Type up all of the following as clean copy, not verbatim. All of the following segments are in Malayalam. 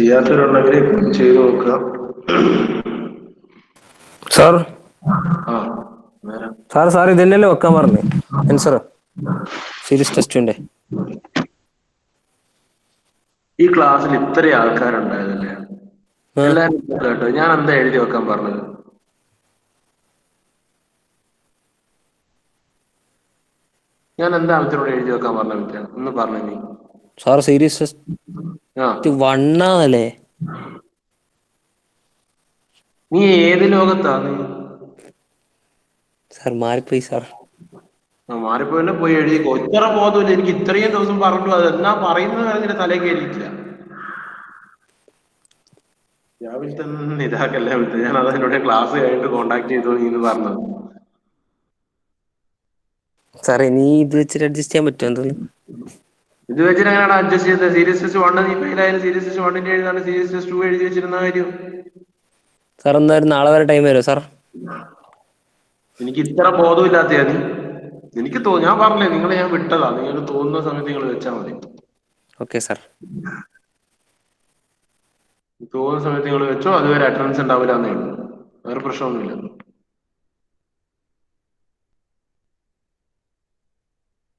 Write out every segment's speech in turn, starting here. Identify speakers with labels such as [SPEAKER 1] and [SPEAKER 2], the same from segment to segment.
[SPEAKER 1] ചെയ്യാത്തവരുണ്ടെങ്കിൽ ചെയ്ത് നോക്കുക.
[SPEAKER 2] സാർ
[SPEAKER 1] ആ നേരെ
[SPEAKER 2] സാർ ഇതന്നെയല്ലേ വെക്കാൻ പറഞ്ഞു ആൻസർ സീരീസ് ടെസ്റ്റിന്റെ?
[SPEAKER 1] ഈ ക്ലാസ്സിൽ ഇത്രയും ആൾക്കാരുണ്ടായതല്ലേ, എല്ലാരും കേട്ടോ. ഞാൻ എന്താ എഴുതി വെക്കാൻ പറഞ്ഞത്? ഞാൻ എന്താ അവരോട് എഴുതി വെക്കാൻ പറഞ്ഞ മിത്ര ഒന്ന് പറഞ്ഞു നീ.
[SPEAKER 2] സാർ സീരീസ്
[SPEAKER 1] ആ
[SPEAKER 2] ടെസ്റ്റ് വണ്ണാണല്ലേ?
[SPEAKER 1] നീ ഏത് ലോകത്താ നീ?
[SPEAKER 2] സാർ മാറിപ്പോയി സാർ.
[SPEAKER 1] മാറിപ്പോയി പോയി എഴുതിക്കോ. ഇത്ര ബോധമില്ല എനിക്ക്. ഇത്രയും ദിവസം പറഞ്ഞു അത് എന്നാ പറയുന്നത് നിന്റെ തലേ കയറിയിട്ടില്ല. രാവിലെ തന്നെ ഇതാക്കല്ലേ വിളിച്ചത്. ഞാൻ അതിനോട് ക്ലാസ് കഴിഞ്ഞിട്ട് കോണ്ടാക്ട് ചെയ്തു നീ എന്ന് പറഞ്ഞത്.
[SPEAKER 2] സാറേ നീ ഇത് വെച്ചിട്ട് അഡ്ജസ്റ്റ് ചെയ്യാൻ പറ്റുമോ? എന്തോന്ന്
[SPEAKER 1] ഇത് വെച്ചിട്ട് എങ്ങനെയാണ് അഡ്ജസ്റ്റ് ചെയ്തത്? സീരീസ് ടെസ്റ്റ് 1 നീ ഫെയിലായാലും സീരീസ് ടെസ്റ്റ് 1 എഴുതാണ് സീരീസ് ടെസ്റ്റ് 2 എഴുതി വെച്ചിരുന്ന കാര്യം.
[SPEAKER 2] സാർ എന്തായാലും നാളെ വരെ ടൈം വരുമോ സാർ?
[SPEAKER 1] എനിക്ക് ഇത്ര ബോധമില്ലാത്തയാ നീ. എനിക്ക് ഞാൻ പറഞ്ഞേ നിങ്ങളെ ഞാൻ വിട്ടതാ. നിങ്ങൾക്ക് തോന്നുന്ന സമയത്ത് നിങ്ങൾ വെച്ചാൽ മതി.
[SPEAKER 2] Okay sir.
[SPEAKER 1] തോന്നുന്ന സമയത്ത് നിങ്ങൾ വെച്ചോ. അതുവരെ അറ്റൻഡൻസ് ഉണ്ടാവില്ല എന്നേ ഉള്ളൂ. വേറെ പ്രശ്നമൊന്നുമില്ല.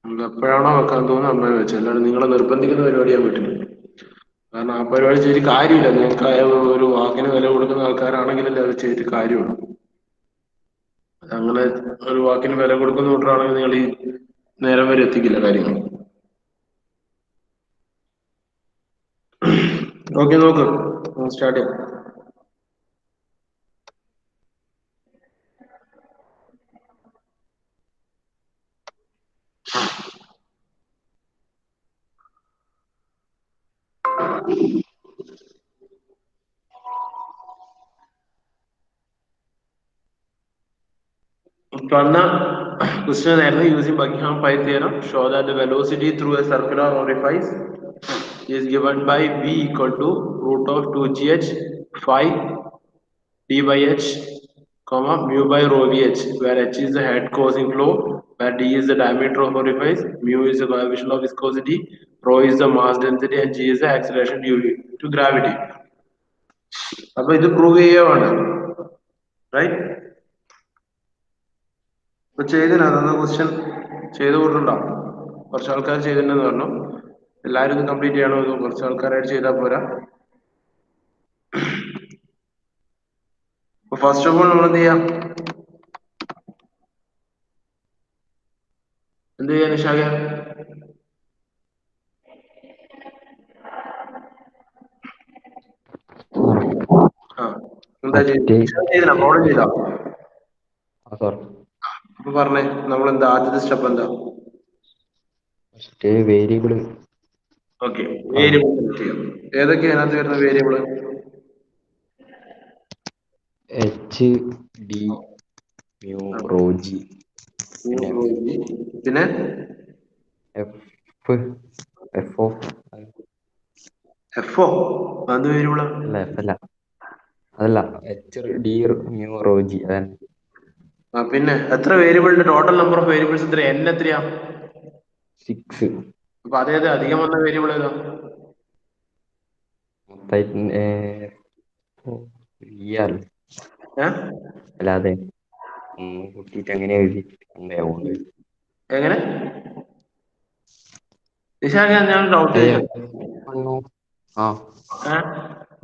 [SPEAKER 1] നമുക്ക് എപ്പോഴാണോ വെക്കാൻ തോന്നുന്നത് അമ്മയെ വെച്ചു. അല്ലാണ്ട് നിങ്ങളെ നിർബന്ധിക്കുന്ന പരിപാടി ഞാൻ വിട്ടില്ല. കാരണം ആ പരിപാടി ചെയ്തിട്ട് കാര്യമില്ല. നിങ്ങൾക്ക് ഒരു വാക്കിന് വില കൊടുക്കുന്ന ആൾക്കാരാണെങ്കിലല്ലേ അത് ചെയ്തിട്ട് കാര്യമുള്ളൂ. അങ്ങനെ ഒരു വാക്കിന് വില കൊടുക്കുന്ന കൂട്ടറാണെങ്കിൽ നിങ്ങൾ ഈ നേരം വരെ എത്തിക്കില്ല കാര്യങ്ങൾ. ഓക്കെ, നോക്ക് സ്റ്റാർട്ട് ചെയ്യാം. തന്ന ക്വസ്റ്റ്യൻ ആയിരുന്നു. Using Buckingham Pi theorem, show that the velocity through a circular orifice is given by v equal to root of 2gh phi d by h, comma mu by rho vh, where h is the head causing flow, where d is the diameter of orifice, mu is the coefficient of viscosity, rho is the mass density, and g is the acceleration due to gravity. അപ്പൊ ഇത് പ്രൂവ് ചെയ്യുകയാണ്, റൈറ്റ്? ഇപ്പൊ ചെയ്തതിനകത്ത് ക്വസ്റ്റ്യൻ ചെയ്ത് കൊടുത്തിട്ടുണ്ടാവും. കുറച്ച് ആൾക്കാർ ചെയ്തിട്ടുണ്ടെന്ന് പറഞ്ഞു. എല്ലാവരും ഇത് കംപ്ലീറ്റ് ചെയ്യണോ? കുറച്ച് ആൾക്കാരായിട്ട് ചെയ്താൽ പോരാ. ഫസ്റ്റ് ഓഫ് ഓൾ നമ്മൾ എന്ത് ചെയ്യാം നിഷാഖ? എന്താ ചെയ്തില്ല? പ്രോബ്ലം ചെയ്താ? അപ്പൊ പറഞ്ഞേ, നമ്മളെന്താ ആദ്യത്തെ സ്റ്റെപ്പ് എന്താ?
[SPEAKER 3] വേരിയബിള്.
[SPEAKER 1] ഓക്കെ, വേരിയബിൾ സെലക്ട് ചെയ്യാം. ഏതൊക്കെയാ അതിനകത്ത് വരുന്ന variable?
[SPEAKER 3] H, D, mu, rho, G.
[SPEAKER 1] പിന്നെ
[SPEAKER 3] എഫ്, എഫോ
[SPEAKER 1] എഫോ അത് വേരിയബിളാ?
[SPEAKER 3] അല്ല, എഫ് അല്ല, അതല്ല. H, D, mu, rho, G. അതന്നെ.
[SPEAKER 1] പിന്നെ എത്ര വേരിയബിളിന്റെ ടോട്ടൽ നമ്പർ ഓഫ് വേരിയബിൾസ് എത്ര? എൻ എത്രയാ?
[SPEAKER 3] 6.
[SPEAKER 1] അപ്പൊ അതേത് അധികം വന്ന വേരിയബിൾ ഏതാ?
[SPEAKER 3] അല്ലാതെ കൂട്ടിട്ട് അങ്ങനെ എഴുതി.
[SPEAKER 1] എങ്ങനെ നിശാഖ? ഞാൻ ഡൗട്ട്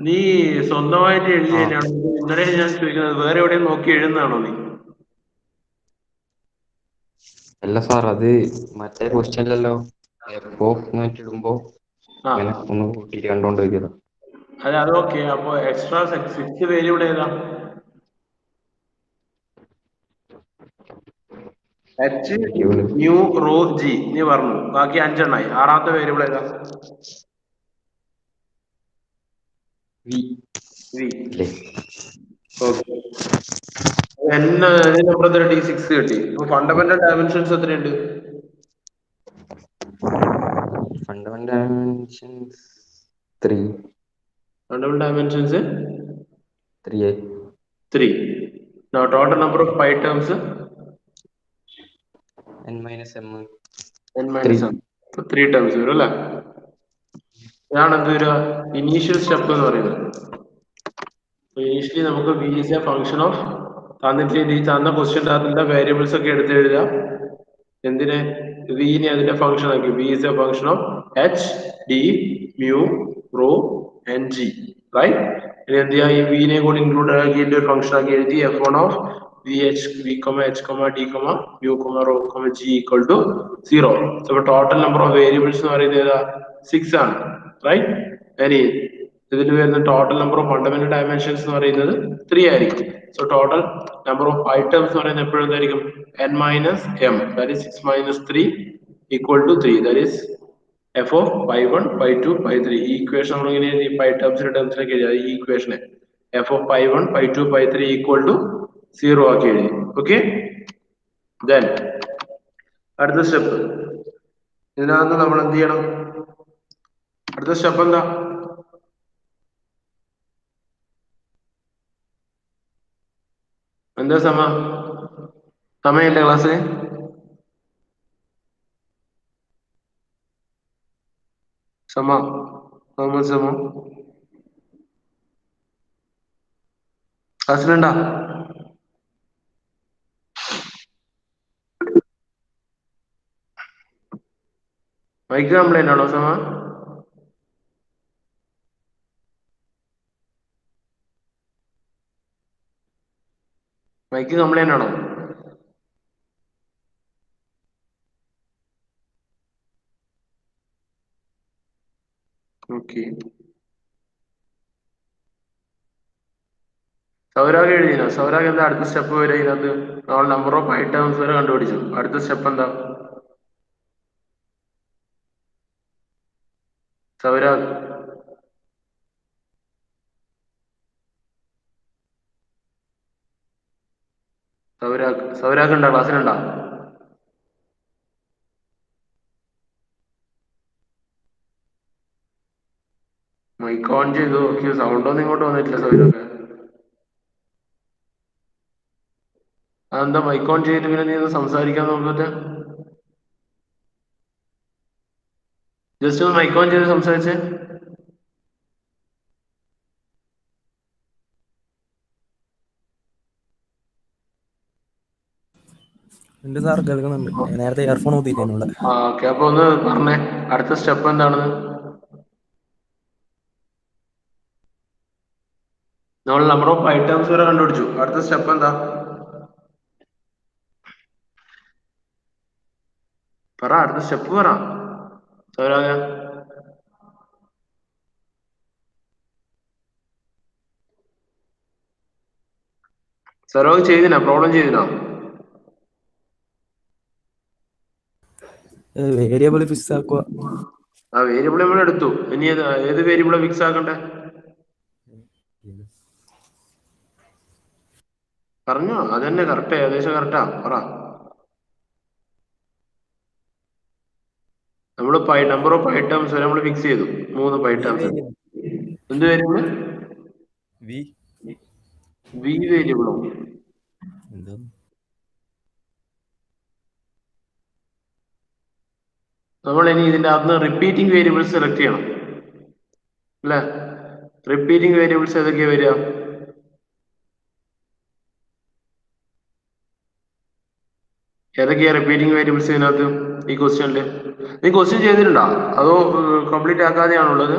[SPEAKER 1] നീ സ്വന്തമായിട്ട് എഴുതി തന്നെയാണോ? ഇന്നലെ ഞാൻ ചോദിക്കുന്നത് വേറെ എവിടെയും നോക്കി എഴുതുന്നതാണോ നീ?
[SPEAKER 3] അല്ല സാർ, അത് മറ്റേ ക്വസ്റ്റ്യനിലല്ലോ ഇടുമ്പോ അങ്ങനെ ഒന്ന് കൂട്ടിട്ട് കണ്ടോണ്ട് വയ്ക്കുക.
[SPEAKER 1] അത് ഓക്കെ. അപ്പൊ എക്സ്ട്രാ 6 വേരിയബിൾ ഏതാ? എച്ച്, മ്യൂ, റോ, ജി നീ പറഞ്ഞു. ബാക്കി 5 എണ്ണായി. ആറാമത്തെ വേരിയബിൾ ഏതാ? വി. ഓക്കെ, നമ്പർ എത്ര കിട്ടി? 6 കിട്ടി. അപ്പൊ ഫണ്ടമെന്റൽ ഡയമെൻഷൻസ് എത്രയുണ്ട്?
[SPEAKER 3] Fundamental dimensions 3.
[SPEAKER 1] Fundamental dimensions
[SPEAKER 3] 3.
[SPEAKER 1] 3. Now total number of pi terms
[SPEAKER 3] n minus m.
[SPEAKER 1] n minus m. 3 terms വരും അല്ലേ? ഇതാണ് എന്തൊരു ഇനീഷ്യൽ സ്റ്റെപ്പ് എന്ന് പറയുന്നത്. ഇനീഷ്യലി നമുക്ക് v is a function of തന്നിട്ട് ഈ തന്ന ക്വസ്റ്റ്യൻ അതിന്റെ വേരിയബിൾസ് ഒക്കെ എടുത്ത് എഴുതുക. എന്തിന് വിനെ അതിന്റെ ഫംഗ്ഷൻ ആക്കി. v is a function of h d mu rho and g, right? ഇനി എന്ത് ചെയ്യാം, ഈ വിനെ കൂടി ഇൻക്ലൂഡ് ആക്കിയിട്ട് ഒരു ഫംഗ്ഷൻ ആക്കി എഴുതി f1 of v h d mu rho g equal to 0. അപ്പൊ ടോട്ടൽ നമ്പർ ഓഫ് വേരിയബിൾസ് എന്ന് പറയുന്നത് 6 ആണ്, റൈറ്റ്? ഇനി ഇതിൽ വരുന്ന total number of fundamental dimensions എന്ന് പറയുന്നത് 3 ആയിരിക്കും. So total number of items എന്ന് പറയുന്നത് എപ്പോഴും എന്തായിരിക്കും? n minus m, that is 6 minus 3 equal to 3, that is f of pi 1 pi 2 pi 3. ഈ ഇക്വേഷൻ നമ്മളിങ്ങനെ ഈ പൈ ടേംസിലേക്ക് എഴുതി. ഈ ഇക്വേഷനെ f of pi 1 pi 2 pi 3 equal to 0 ആക്കി എഴുതി. ഓക്കെ, ദെൻ അടുത്ത സ്റ്റെപ്പ് ഇതിനകത്ത് നമ്മൾ എന്ത് ചെയ്യണം? അടുത്ത സ്റ്റെപ്പ് എന്താ? എന്താ സമയമില്ല ക്ലാസ്? സമ ക്ലാസ്സിലുണ്ടാ? മൈക്ക് കംപ്ലൈന്റ് ആണോ സമ? മൈക്ക് കംപ്ലൈന്റ് ആണോ? ഓക്കെ, സൗരാഗ് എഴുതിനോ? സൗരാഗ് എന്താ അടുത്ത സ്റ്റെപ്പ് വരെ ഇതിനകത്ത്? നമ്മൾ നമ്പർ ഓഫ് ഐറ്റംസ് വരെ കണ്ടുപിടിച്ചു. അടുത്ത സ്റ്റെപ്പ് എന്താ സൗരാഗ്? സൗരാഗ് ഉണ്ടോ? ക്ലാസ്സിലുണ്ടോ? മൈക്ക് ഓൺ ചെയ്തു നോക്കിയോ? സൗണ്ട് ഒന്നും ഇങ്ങോട്ട് വന്നിട്ടില്ല സൗരാഗ്. അതെന്താ മൈക്ക് ഓൺ ചെയ്തിട്ട് പിന്നെ നീ ഒന്ന് സംസാരിക്കാൻ നോക്കിട്ട്? ജസ്റ്റ് ഒന്ന് മൈക്ക് ഓൺ ചെയ്ത് സംസാരിച്ചേ.
[SPEAKER 2] ഉണ്ട് സാർ, കേൾക്കുന്നുണ്ട്. നേരത്തെ ഇയർഫോൺ ഊത്തിയിട്ടുണ്ട്.
[SPEAKER 1] ഓക്കെ, അപ്പൊ ഒന്ന് പറഞ്ഞേ അടുത്ത സ്റ്റെപ്പ് എന്താണെന്ന്. നമ്മൾ നമ്പർ ഓഫ് ഐറ്റംസ് വരെ കണ്ടുപിടിച്ചു. അടുത്ത സ്റ്റെപ്പ് എന്താ? പറ, അടുത്ത സ്റ്റെപ്പ് പറ Sourag. Sourag ചെയ്തിനാ? Problem ചെയ്തിനാ?
[SPEAKER 2] Variable fix ആക്കുക.
[SPEAKER 1] ആ വേരിയബിൾ നമ്മൾ എടുത്തു. ഇനി ഏത് വേരിയബിളാ ഫിക്സ് ആക്കണ്ടേ? പറഞ്ഞോ, അതന്നെ കറക്റ്റ്, ഏകദേശം കറക്റ്റാ. പറ. നമ്മള് നമ്പർ ഓഫ് ഐറ്റംസ് വരെ നമ്മൾ ഫിക്സ് ചെയ്തു. 3 ഐറ്റംസ്. എന്ത് വേരിയബിള്? വി വേരിയബിളോ? നമ്മൾ ഇനി ഇതിന്റെ അകത്ത് റിപ്പീറ്റിംഗ് വേരിയബിൾസ് സെലക്ട് ചെയ്യണം അല്ലെ? റിപ്പീറ്റിംഗ് വേരിയബിൾസ് ഏതൊക്കെയാ വരിക? ഏതൊക്കെയാ റിപ്പീറ്റിംഗ് വേരിയബിൾസ് ഇതിനകത്ത് ഈ ക്വസ്റ്റ്യനില്? നീ ക്വസ്റ്റ്യൻ ചെയ്തിട്ടുണ്ടോ അതോ കംപ്ലീറ്റ് ആക്കാതെയാണുള്ളത്?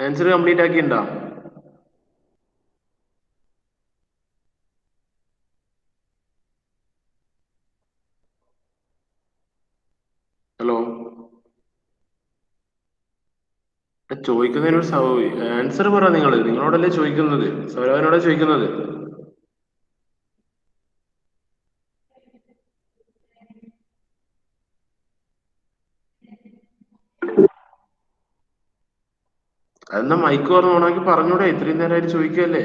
[SPEAKER 1] ആൻസർ കംപ്ലീറ്റ് ആക്കിയിട്ടുണ്ടോ? ഹലോ, ചോദിക്കുന്നതിനൊരു ആൻസർ പറ. നിങ്ങളോടല്ലേ ചോദിക്കുന്നത്, സൗരവനോടാ ചോദിക്കുന്നത്. അതെന്നാ മൈക്ക് പറഞ്ഞ് ഓണാക്കി പറഞ്ഞൂടെ? ഇത്രയും നേരമായിട്ട് ചോദിക്കല്ലേ.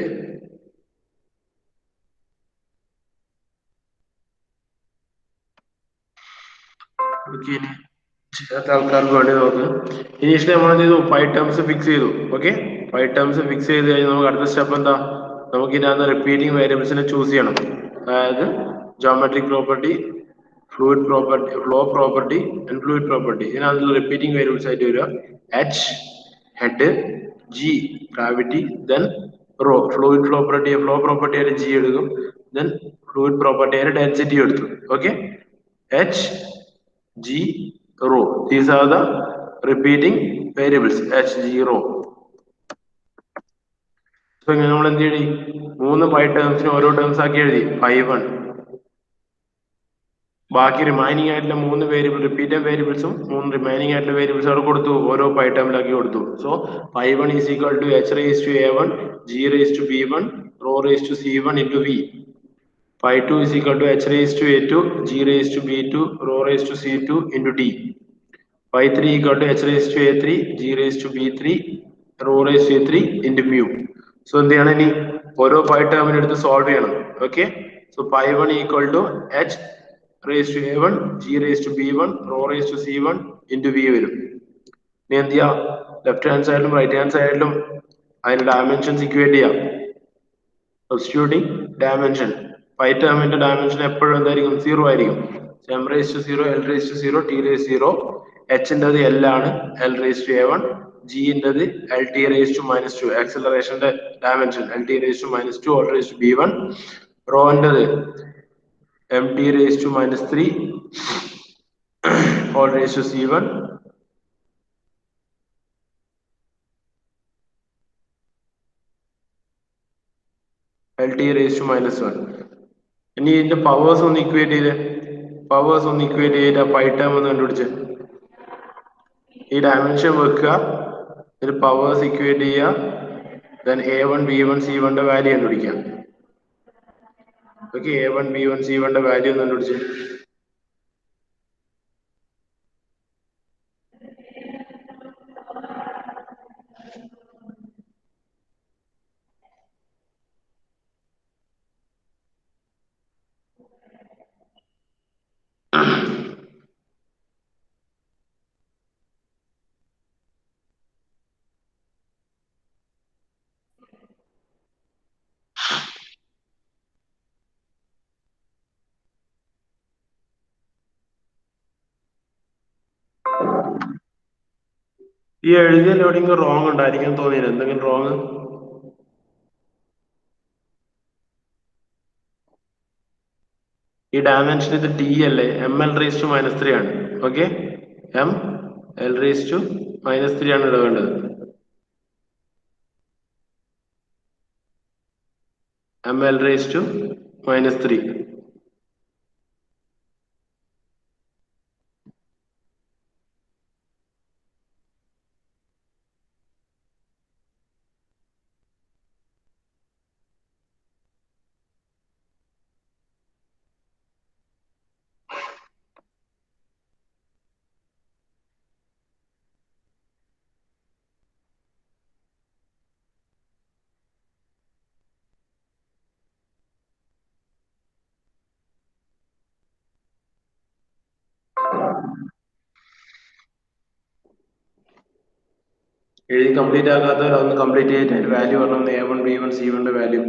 [SPEAKER 1] ചെയ്യാത്ത ആൾക്കാർക്ക് വേണ്ടി നോക്ക്. ഇനീഷ്യലി നമ്മൾ എന്ത് ചെയ്തു? 5 ടേംസ് ഫിക്സ് ചെയ്തു. ഓക്കെ, 5 ടേംസ് ഫിക്സ് ചെയ്ത് കഴിഞ്ഞാൽ നമുക്ക് അടുത്ത സ്റ്റെപ്പ് എന്താ? നമുക്ക് ഇതിനകത്ത് റിപ്പീറ്റിംഗ് വേരിയബിൾസിനെ ചൂസ് ചെയ്യണം. അതായത് geometric property fluid property, flow property and fluid property. ഇതിനകത്ത് repeating variables ആയിട്ട് വരിക h, head, g, gravity, then rho. Fluid property ആയിട്ട് g എടുക്കും, then fluid property ആയിട്ട് density എടുത്തു. Okay, h, g, rho. These are the repeating variables h, g, rho. So ഇങ്ങനെ നമ്മൾ എന്ത് എഴുതി? 3 പൈ ടേംസിന് ഓരോ ടേംസ് ആക്കി എഴുതി phi1. ബാക്കി റിമൈനിങ് ആയിട്ടുള്ള 3 വേരിയബിൾ റിപ്പീറ്റഡ് വേരിയബിൾസും 3 റിമൈനിങ് ആയിട്ടുള്ള വേരിയബിൾസ് അവിടെ കൊടുത്തു, ഓരോ പൈ ടേമിലാക്കി കൊടുത്തു. So phi1 is equal to h raise to a1 g raise to b1 rho raise to c1 into v. phi2 is equal to h raise to a2 g raise to b2 rho raise to c2 into d. phi3 equal to h raise to a3 g raise to b3 rho raise to a3 into mu. So എന്ത് ചെയ്യണം, ഇനി ഓരോ പൈ ടേമിന് എടുത്ത് സോൾവ് ചെയ്യണം. Okay, so phi1 equal to h raised to a1 g raised to b1 rho raised to c1 into v വരും. ഇനി എന്ത് ചെയ്യാം, ലെഫ്റ്റ് ഹാൻഡ് സൈഡിലും റൈറ്റ് ഹാൻഡ് സൈഡിലും അതിന്റെ ഡയമെൻഷൻസ് ഇക്വേറ്റ് ചെയ്യാം. സബ്സ്റ്റിറ്റ്യൂട്ടിങ് ഡയമെൻഷൻ, പൈ ടേമിന്റെ ഡയമെൻഷൻ എപ്പോഴും എന്തായിരിക്കും? 0 ആയിരിക്കും. m raised to 0 l raised to 0 t raised to 0. h ൻ്റെത് l ആണ്, l raised to a1. g ൻ്റെത് lt raised to -2, ആക്സിലറേഷന്റെ dimension lt raised to -2 all raised to b1. rho ൻ്റെത് mt raised to -3 all raised to c1. lt raised to -1. ഇനി ഇതിന്റെ പവേഴ്സ് ഒന്ന് ഇക്വേറ്റ് ചെയ്ത് പൈ ടേം ഒന്ന് കണ്ടുപിടിച്ച് ഈ ഡയമെൻഷൻ വെക്കുക, ഇതിന് പവേഴ്സ് ഇക്വേറ്റ് ചെയ്യുക, then a1 b1 c1 ന്റെ വാല്യൂ കണ്ടുപിടിക്കാം. ഓക്കെ, a1 b1 c1 ന്റെ വാല്യൂ ഒന്ന് കണ്ടുപിടിച്ച് ഈ എഴുതിയ ലോഡിങ് റോങ് ഉണ്ടായിരിക്കാൻ തോന്നിയില്ല, എന്തെങ്കിലും റോങ്? ഈ ഡയമെൻഷൻ ഇത് ടി അല്ലേ, എം എൽ റേസ് ടു -3 ആണ്. Okay, M L raise to -3 ആണ് ഇടവേണ്ടത്. M L raise to -3. എഴുതി കംപ്ലീറ്റ് ആക്കാത്തവർ ഒന്ന് കംപ്ലീറ്റ് ചെയ്തിട്ട് അതിന്റെ വാല്യൂ പറഞ്ഞു, a1 b1 c1 ന്റെ വാല്യൂ.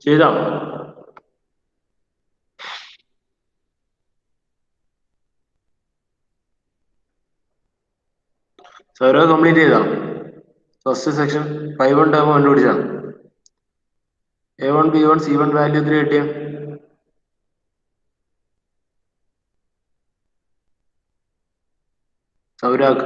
[SPEAKER 1] ചെയ്താ? സൗരവ് കംപ്ലീറ്റ് ചെയ്താ? ഫസ്റ്റ് സെക്ഷൻ 5-1 ടേം കണ്ടുപിടിച്ചാ? A1 B1 C1 വാല്യൂ 3 കിട്ടിയ സൗരാഗ്.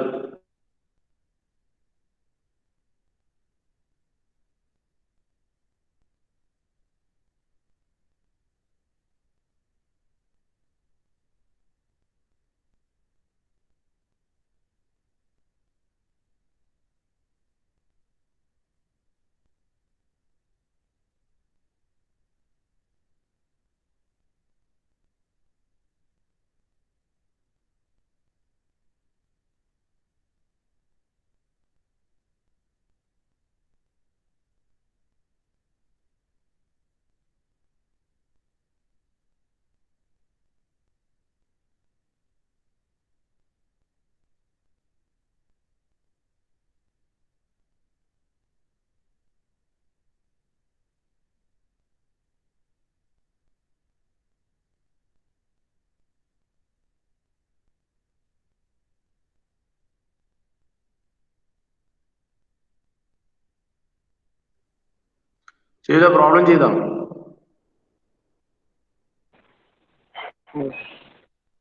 [SPEAKER 1] ചെയ്ത പ്രോബ്ലം ചെയ്താ?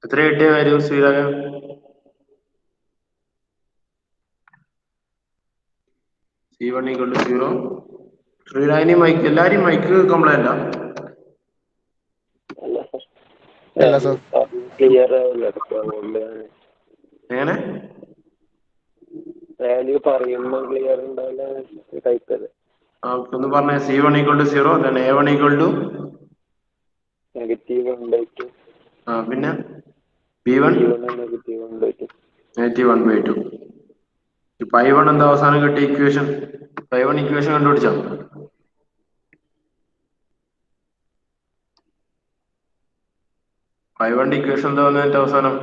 [SPEAKER 1] എത്ര കിട്ടിയ വാല്യൂ ശ്രീരാഗ? C1 equal to 0. ശ്രീരാഗിനി മൈക്ക് എല്ലാരും മൈക്ക് കംപ്ലൈന്റ് എങ്ങനെ
[SPEAKER 4] ക്ലിയർ ഉണ്ടാവില്ല ടൈപ്പ്
[SPEAKER 1] ഒന്ന് പറഞ്ഞ C1 equal to 0, then A1 equal to
[SPEAKER 4] -1/2.
[SPEAKER 1] പിന്നെ B1 -1/2. ഇപ്പൊ I1 എന്താ അവസാനം കിട്ടിയ equation? I1 equation കണ്ടുപിടിച്ചോ? I1 equation എന്താ വന്നതിന്റെ അവസാനം?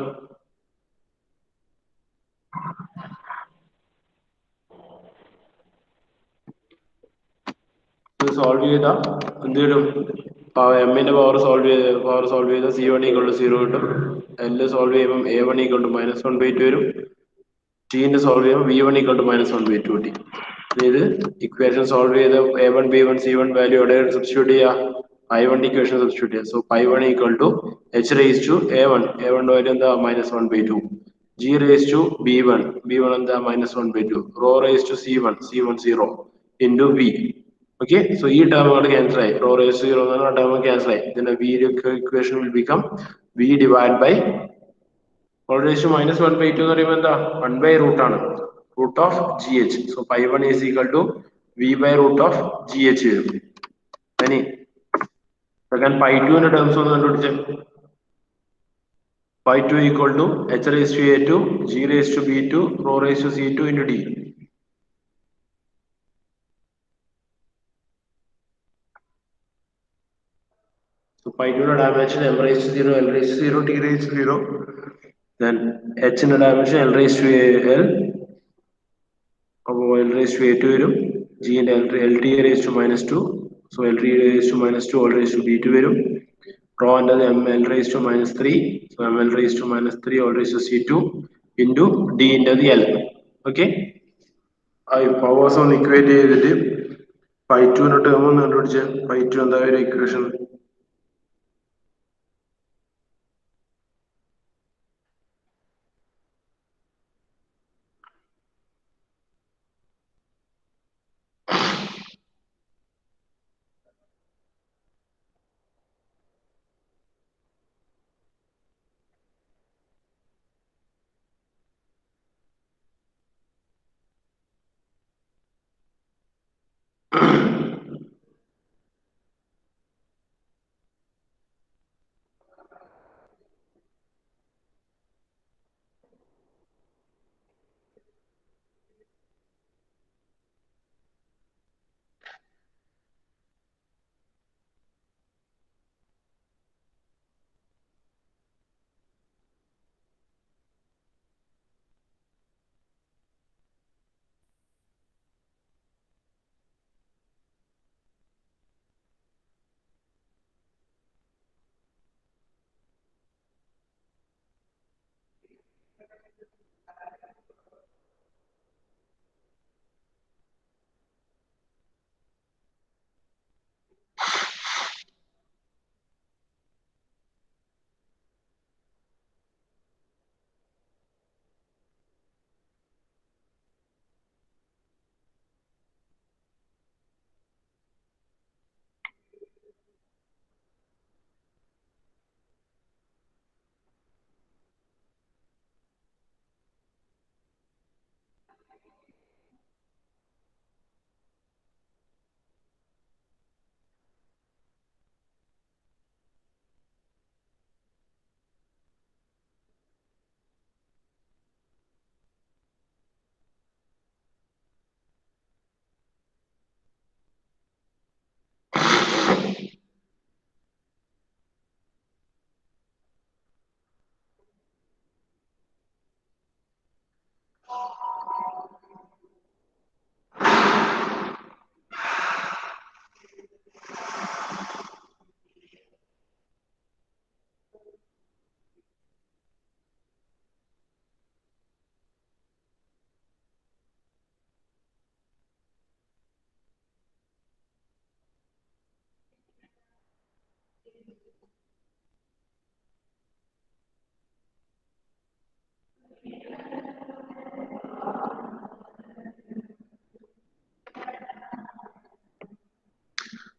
[SPEAKER 1] സോൾവ് ചെയ്ത എന്ത് കിട്ടും? എമ്മിന്റെ പവർ സോൾവ് ചെയ്ത C1 equal to 0 കിട്ടും. L സോൾവ് ചെയ്യുമ്പോൾ A1 equal to -1/2 വരും. T സോൾവ് ചെയ്യുമ്പോൾ V1 equal to -1/2 കിട്ടി. ഇത് ഇക്വേഷൻ സോൾവ് ചെയ്ത് A1 B1 C1 വാല്യൂ എവിടെ സബ്സ്റ്റിറ്റ്യൂട്ട് ചെയ്യുക? I1 ഇക്വേഷൻ സബ്സ്റ്റിറ്റ്യൂട്ട് ചെയ്യുക. So I1 equal to H raised to A1 value എന്താ? -1/2. G raised to B1 എന്താ? -1/2. Rho raised to C1 0 into V. Okay, so ഈ ടേം അങ്ങോട്ട് ക്യാൻസൽ ആയി. Rho raised to 0 എന്ന ടേം ക്യാൻസൽ ആയി. ഇതിന്റെ V equation will become V divided by rho raised to -1/2 എന്ന് പറയുമ്പോൾ എന്താ? 1/√ ആണ്. Root of GH. So pi1 is equal to V by root of GH വരും. ഇനി സെക്കൻഡ് pi2 ന്റെ ടേംസ് ഒന്ന് കണ്ടുപിടിച്ചേ. pi2 equal to H raised to A2 G raised to B2 rho raised to C2 into D. So pi2 ന്റെ dimension M raised to 0 L raised to 0 T raised to 0. Then H ന്റെ dimension L raised to L. അപ്പോൾ L raised to A2 വരും. G ന്റെ LT raised to -2. So LT raised to -2 all raised to B2 വരും. Rho ന്റെ ML raised to -3. So ML raised to -3 all raised to C2 into D ന്റെ L. Okay. I powers on equate ചെയ്തിട്ട് pi2 ന്റെ ടേം ഒന്ന് കണ്ടുപിടിച്ചേ. pi2 എന്താ ഒരു ഇക്വേഷൻ?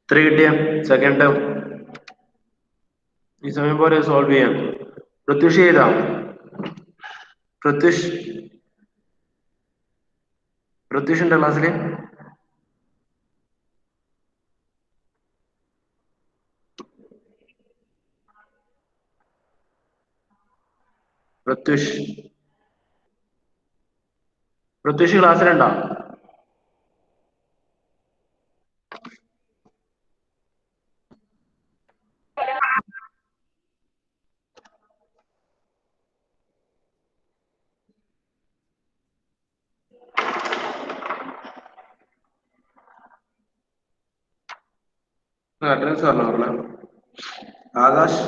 [SPEAKER 1] 3 കിട്ടിയ സെക്കൻഡ് ടേം ഈ സമയം പോലെ സോൾവ് ചെയ്യാം. പ്രത്യുഷ് ചെയ്താ? പ്രത്യുഷ് ഉണ്ടോ ക്ലാസ്സില്? പ്രത്യുഷ് ക്ലാസ്സിലുണ്ടോ? അറ്റൻഡൻസ് പറഞ്ഞോ. Akash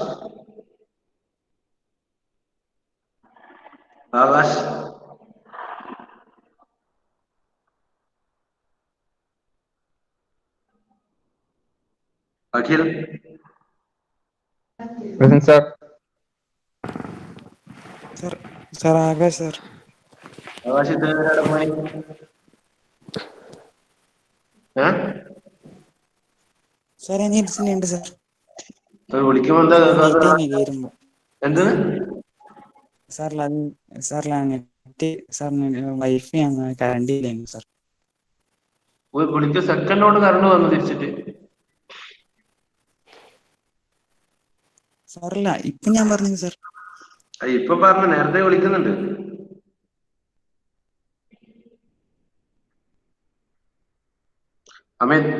[SPEAKER 1] Akhil
[SPEAKER 3] sir.
[SPEAKER 5] Sir Akash sir.
[SPEAKER 1] Akash ഇത്ര നേരം പോയി.
[SPEAKER 5] സാർ ഞാൻ ഉണ്ട് സാർ.
[SPEAKER 1] വിളിക്കുമ്പോ എന്താ
[SPEAKER 5] കേറുമ്പോ
[SPEAKER 1] എന്ത്
[SPEAKER 5] സാറിന് വൈഫൈ കറണ്ട് ഇല്ലായിരുന്നു സാർ.
[SPEAKER 1] വിളിക്ക സെക്കൻഡ് കൊണ്ട് കറണ്ട് വന്നു തിരിച്ചിട്ട്.
[SPEAKER 5] സാറില്ല ഇപ്പൊ ഞാൻ പറഞ്ഞു സാർ.
[SPEAKER 1] ഇപ്പൊ പറഞ്ഞു, നേരത്തെ വിളിക്കുന്നുണ്ട്. Amit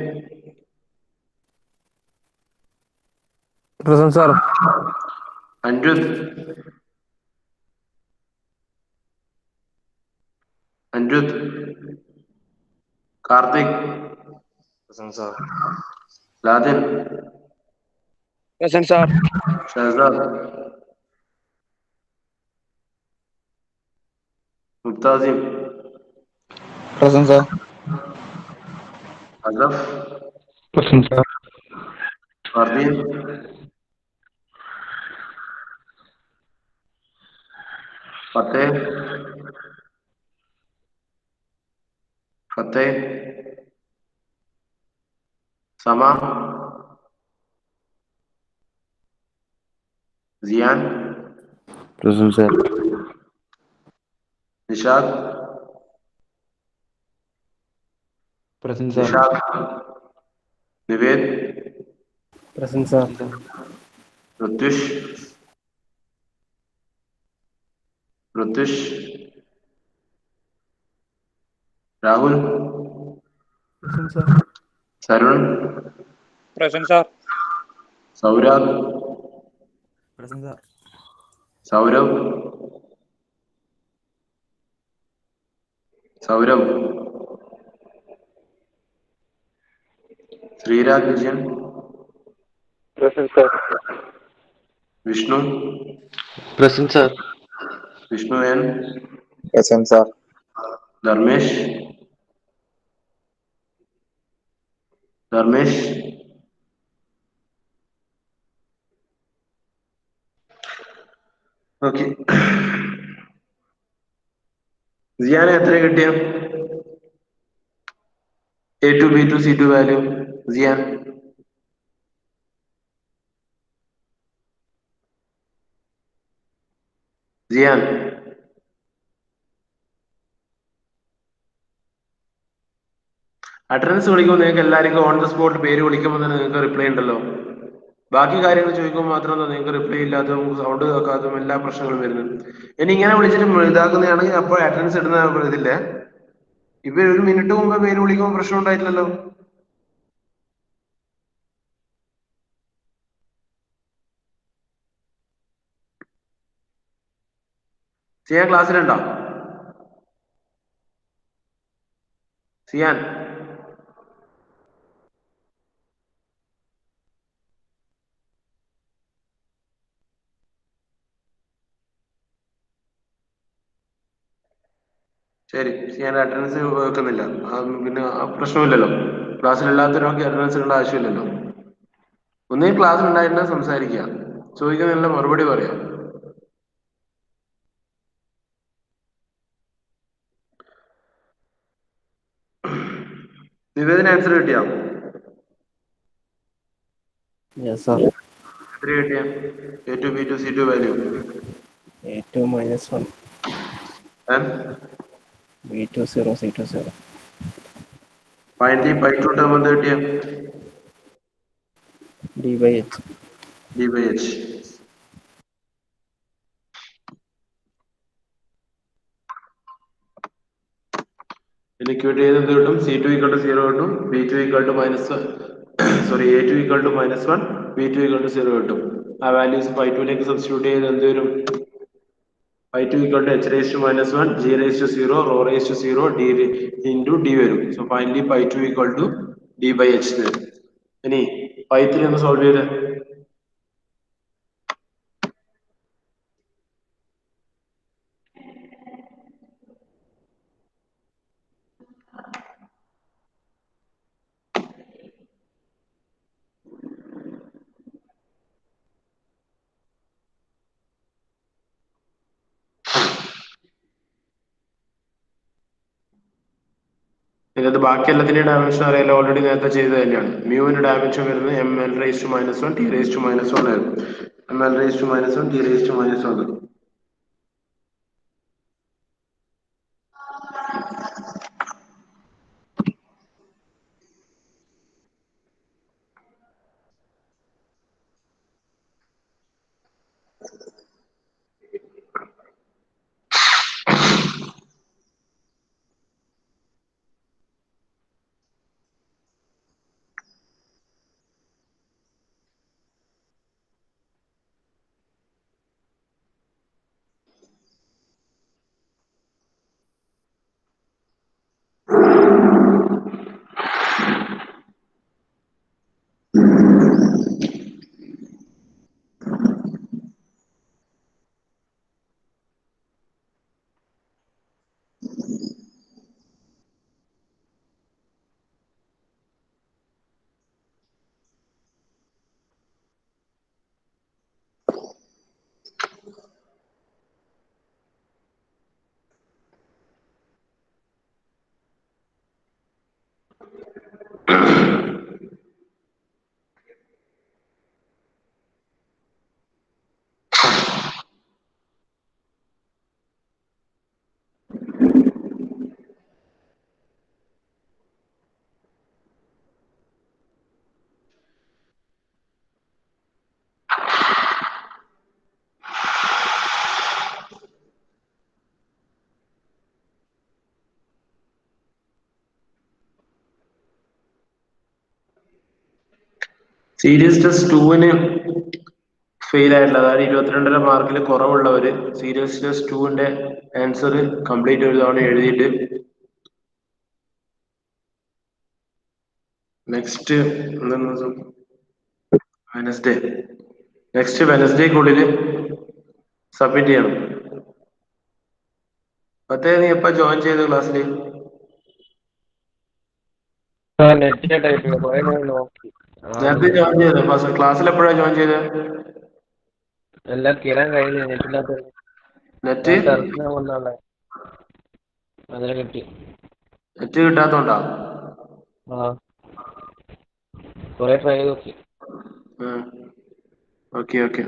[SPEAKER 2] present sir.
[SPEAKER 1] Anjuth Karthik Ladin Shahzad Muktasim Asaf Fardeen Fateh Sama Siyan Nishad Nived
[SPEAKER 2] present sir.
[SPEAKER 1] Rithvish Rahul
[SPEAKER 2] present sir.
[SPEAKER 1] Sarun Sourag
[SPEAKER 2] present sir.
[SPEAKER 1] Sourav Sreerag Vijayan Vishnu N Dharmesh okay. സിയാന് എത്ര കിട്ടിയ A2 B2 C2 വാല്യൂ? സിയാൻ അറ്റൻഡൻസ് വിളിക്കുമ്പോൾ നിങ്ങൾക്ക് എല്ലാവർക്കും ഓൺ ദ സ്പോട്ട് പേര് വിളിക്കുമ്പോൾ തന്നെ നിങ്ങൾക്ക് റിപ്ലൈ ഉണ്ടല്ലോ. ബാക്കി കാര്യങ്ങൾ ചോദിക്കുമ്പോൾ മാത്രം നിങ്ങൾക്ക് റിപ്ലൈ ഇല്ലാത്തതും സൗണ്ട് കേൾക്കാത്തതും എല്ലാ പ്രശ്നങ്ങളും വരുന്നത്. ഇനി ഇങ്ങനെ വിളിച്ചിട്ട് ഇതാക്കുന്നതാണെങ്കിൽ അപ്പോൾ അറ്റൻഡൻസ് ഇടുന്ന ഇതില്ലേ. ഇപ്പൊ 1 മിനിറ്റ് മുമ്പ് പേര് വിളിക്കുമ്പോൾ പ്രശ്നം ഉണ്ടായിട്ടില്ലല്ലോ. സിയാൻ ക്ലാസ്സിലുണ്ടോ? സിയാൻ ശരി. സിയാൻ അറ്റൻഡൻസ് വെക്കുന്നില്ല. പിന്നെ പ്രശ്നമില്ലല്ലോ. ക്ലാസ്സിലില്ലാത്തവരൊക്കെ അറ്റൻഡൻസ് ഇടേണ്ട ആവശ്യമില്ലല്ലോ. ഒന്നുകിൽ ക്ലാസ്സിൽ ഉണ്ടായിരുന്നാൽ സംസാരിക്കുക, ചോദിക്കുന്നതിനുള്ള മറുപടി പറയാം. നിവേദന ആൻസർ കിട്ടിയോ?
[SPEAKER 2] Yes sir.
[SPEAKER 1] എത്ര കിട്ടിയ A2 B2 C2 value?
[SPEAKER 2] A2 -1, B2 0, C2 0.
[SPEAKER 1] Finally π2 term എന്ത് കിട്ടിയ?
[SPEAKER 2] D/H.
[SPEAKER 1] D/H. ഇനിക്വേറ്റ് ചെയ്ത് എന്ത് കിട്ടും? C2 = 0 കിട്ടും, B2 = A2 = -1, B2 = 0 കിട്ടും. ആ വാല്യൂസ് π2ലേക്ക് സബ്സ്റ്റിറ്റ്യൂട്ട് ചെയ്ത് എന്ത് വരും? π2 = h⁻1, g⁻0, ρ⁻0, d into d വരും. സോ ഫൈനലി π2 = D/H വരും. ഇനി π3 ഒന്ന് സോൾവ് ചെയ്ത്. ഇതിനകത്ത് ബാക്കി എല്ലാത്തിന്റെയും ഡയമെൻഷൻ അറിയാലോ, ഓൾറെഡി നേരത്തെ ചെയ്ത് തന്നെയാണ്. മ്യൂവിന്റെ ഡയമെൻഷൻ വരുന്നത് ml⁻1 t⁻1 ആയിരുന്നു. ml⁻1 t⁻1. Series test 2-ന് fail ആയിട്ടില്ല, അതായത് 22.5 മാർക്കിൽ കുറവുള്ളവര് സീരീസ് ടെസ്റ്റ് 2-ന്റെ ആൻസർ കംപ്ലീറ്റ് ഒരു തവണ എഴുതിയിട്ട് നെക്സ്റ്റ് വെനസ്ഡേക്കുള്ളിൽ സബ്മിറ്റ് ചെയ്യണം. മറ്റേ നീ എപ്പ ജോയിൻ ചെയ്ത ക്ലാസ്സിൽ? നേരത്തെ ജോയിൻ ചെയ്തത്? ഫസ്റ്റ് ക്ലാസ്സിൽ എപ്പോഴാ ജോയിൻ ചെയ്തത്?
[SPEAKER 4] എല്ലാം കിരാൻ കഴിഞ്ഞു. നെറ്റില്ലാത്ത
[SPEAKER 1] നെറ്റ്
[SPEAKER 4] അതിനെ കിട്ടി.
[SPEAKER 1] നെറ്റ് കിട്ടാത്തോണ്ടാ?
[SPEAKER 4] ആ കൊറേ ട്രൈ ചെയ്ത് നോക്കി.
[SPEAKER 1] Okay okay.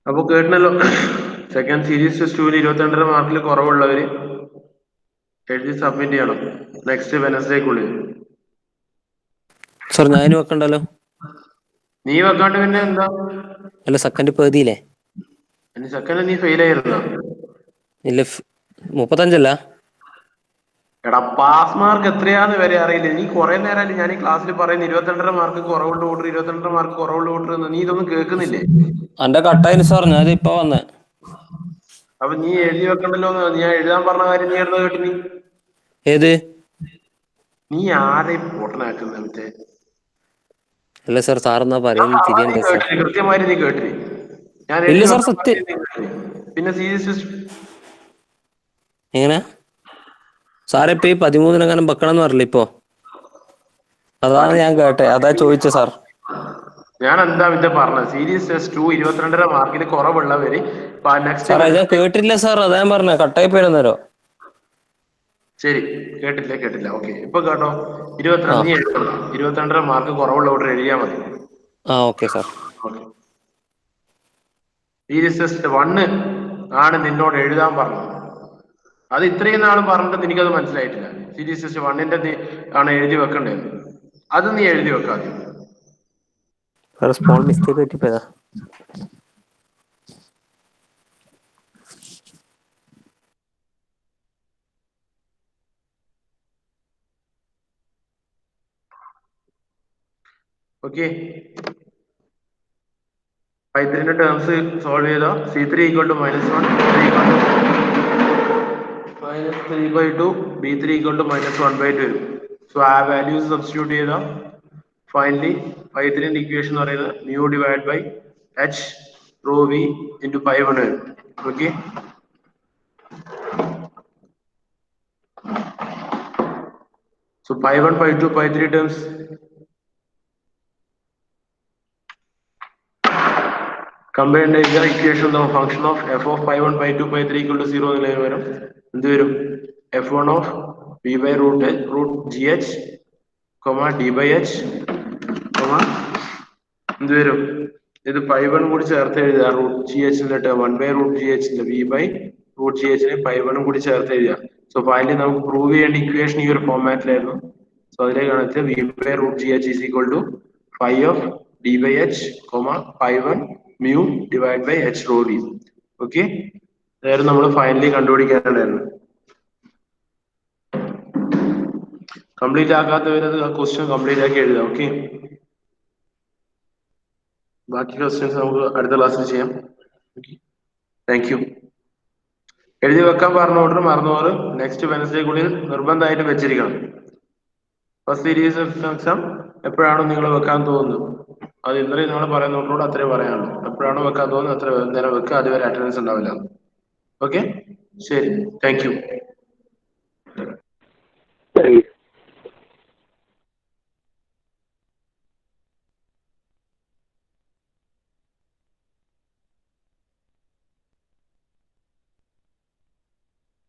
[SPEAKER 1] അപ്പൊ കേട്ടണല്ലോ, സെക്കൻഡ് സീരീസ് ടെസ്റ്റ് 2-ന് 22.5 മാർക്കിൽ കുറവുള്ളവര് എഴുതി സബ്മിറ്റ് ചെയ്യണം നെക്സ്റ്റ് വെനസ്ഡേക്കുള്ളിൽ.
[SPEAKER 2] സാർ ഞാൻ വെക്കണ്ടല്ലോ?
[SPEAKER 1] നീ വെക്കാണ്ട് പിന്നെ എന്താ?
[SPEAKER 2] അല്ല സെക്കൻഡ് പേതിയില്ലേ?
[SPEAKER 1] സെക്കൻഡ് നീ ഫെയിൽ ആയിരുന്ന?
[SPEAKER 2] ഇല്ല, 35
[SPEAKER 1] എടാ പാസ് മാർക്ക് എത്രയാന്ന് വരെ അറിയില്ല. നീ കുറെ നേരമല്ലേ ഞാൻ ഈ ക്ലാസ്സിൽ പറയുന്നത് 22.5 മാർക്ക് കുറവുള്ള കൂട്ടർ, 22.5 മാർക്ക് കുറവുള്ള കൂട്ടർ എന്ന്. നീ ഇതൊന്നും കേൾക്കുന്നില്ലേ?
[SPEAKER 2] എന്റെ കട്ടായിന് സാർ, ഞാൻ ഇപ്പൊ വന്നേ.
[SPEAKER 1] അപ്പൊ നീ എഴുതി വെക്കണ്ടല്ലോ. ഞാൻ എഴുതാൻ പറഞ്ഞ കാര്യം നീ എടുത്ത് കേട്ടു. നീ
[SPEAKER 2] ഏത്?
[SPEAKER 1] നീ ആരെ പൊട്ടനാക്കുന്നത്? മറ്റേ
[SPEAKER 2] അല്ല സാർ, സാറെന്നാ പറയുന്നത് തിരിയണ്ടേ സാർ?
[SPEAKER 1] കൃത്യമായിട്ട് നീ കേട്ടിന്. ഞാൻ
[SPEAKER 2] ഇല്ല സാർ, സത്യം.
[SPEAKER 1] പിന്നെ സീരീസ് ടെസ്റ്റ്
[SPEAKER 2] എങ്ങനെ സാറെ ഇപ്പൊ ഈ 13-നെങ്ങാനും വെക്കണം എന്ന് പറഞ്ഞില്ല ഇപ്പൊ? അതാണ് ഞാൻ കേട്ടെ, അതാ ചോദിച്ചേ സാർ.
[SPEAKER 1] ഞാൻ എന്താ ഇത് പറഞ്ഞത്, സീരീസ് ടെസ്റ്റ് 2 22.5 മാർക്കിന് കുറവുള്ളവര് നെക്സ്റ്റ്.
[SPEAKER 2] സാറേ ഞാൻ കേട്ടില്ല സാർ, അതാ ഞാൻ പറഞ്ഞ കട്ടായി പോയിരുന്നേരോ.
[SPEAKER 1] ശരി, കേട്ടില്ല. ഓക്കെ, ഇപ്പൊ കേട്ടോ. 22.5 മാർക്ക് കുറവുള്ളവർ എഴുതിയാൽ മതി.
[SPEAKER 2] Okay sir.
[SPEAKER 1] സീരീസ് ടെസ്റ്റ് 1 ആണ് നിന്നോട് എഴുതാൻ പറഞ്ഞത്. അത് ഇത്രയും നാളും പറഞ്ഞിട്ട് എനിക്കത് മനസ്സിലായിട്ടില്ല. സീരീസ് ടെസ്റ്റ് 1 ആണ് എഴുതി വെക്കേണ്ടത്. അത് നീ എഴുതി വെക്കാതെ.
[SPEAKER 2] സ്മോൾ മിസ്റ്റേക്ക് പറ്റിപ്പോയതാ.
[SPEAKER 1] ഓക്കെ, പൈത്തലിന്റെ ടേംസ് സോൾവ് ചെയ്തോ. C3 = -1, -3/2, B3 = -1/2 വരും. സോ ആ വാല്യൂസ് സബ്സ്റ്റിറ്റ്യൂട്ട് ചെയ്തോ. ഫൈനലി പൈത്തലിന്റെ ഇക്വേഷൻ എന്ന് പറയുന്നത് mu / h rho v × pi1 വരും. Okay, so pi1, pi2, pi3 terms combined is the equation of function of f of pi1, pi2, pi3 = 0 എന്നുള്ളതിന് വരും. എന്ത് വരും? f1 of v by root gh, d by h, എന്ത് വരും? ഇത് pi1 കൂടി ചേർത്ത് എഴുതുക. √gh term 1/√gh v by √gh pi1 കൂടി ചേർത്ത് എഴുതുക. സോ ഫൈനലി നമുക്ക് പ്രൂവ് ചെയ്യേണ്ട ഇക്വേഷൻ ഈ ഒരു ഫോർമാറ്റിലായിരുന്നു. സോ അതിലേക്ക് കാണിച്ചത് v by √gh is equal to phi of d by h, pi1 mu divided by h rho v. Okay, അതായിരുന്നു നമ്മൾ ഫൈനലി കണ്ടുപിടിക്കാനുണ്ടായിരുന്നു. കംപ്ലീറ്റ് ആക്കാത്തവരത് ആ ക്വസ്റ്റ്യൻ കംപ്ലീറ്റ് ആക്കി എഴുതാം. ഓക്കെ, ബാക്കി ക്വസ്റ്റ്യൻസ് നമുക്ക് അടുത്ത ക്ലാസ്സിൽ ചെയ്യാം. Thank you. എഴുതി വെക്കാൻ പറഞ്ഞ ഓർഡർ മറന്നോറ് നെക്സ്റ്റ് വെനസ്ഡേക്കുള്ളിൽ നിർബന്ധമായിട്ട് വെച്ചിരിക്കണം. ഫസ്റ്റ് സീരീസ് എക്സാം എപ്പോഴാണോ നിങ്ങൾ വെക്കാൻ തോന്നുന്നത്, അത് ഇന്നലെ നിങ്ങൾ പറയുന്നോട് അത്രേ പറയാനുള്ളൂ. എപ്പോഴാണോ വെക്കാൻ തോന്നുന്നത് അത്ര നേരം വെക്കുക. അതുവരെ അറ്റൻഡൻസ് ഉണ്ടാവില്ല. ഓക്കെ, ശരി, താങ്ക് യു.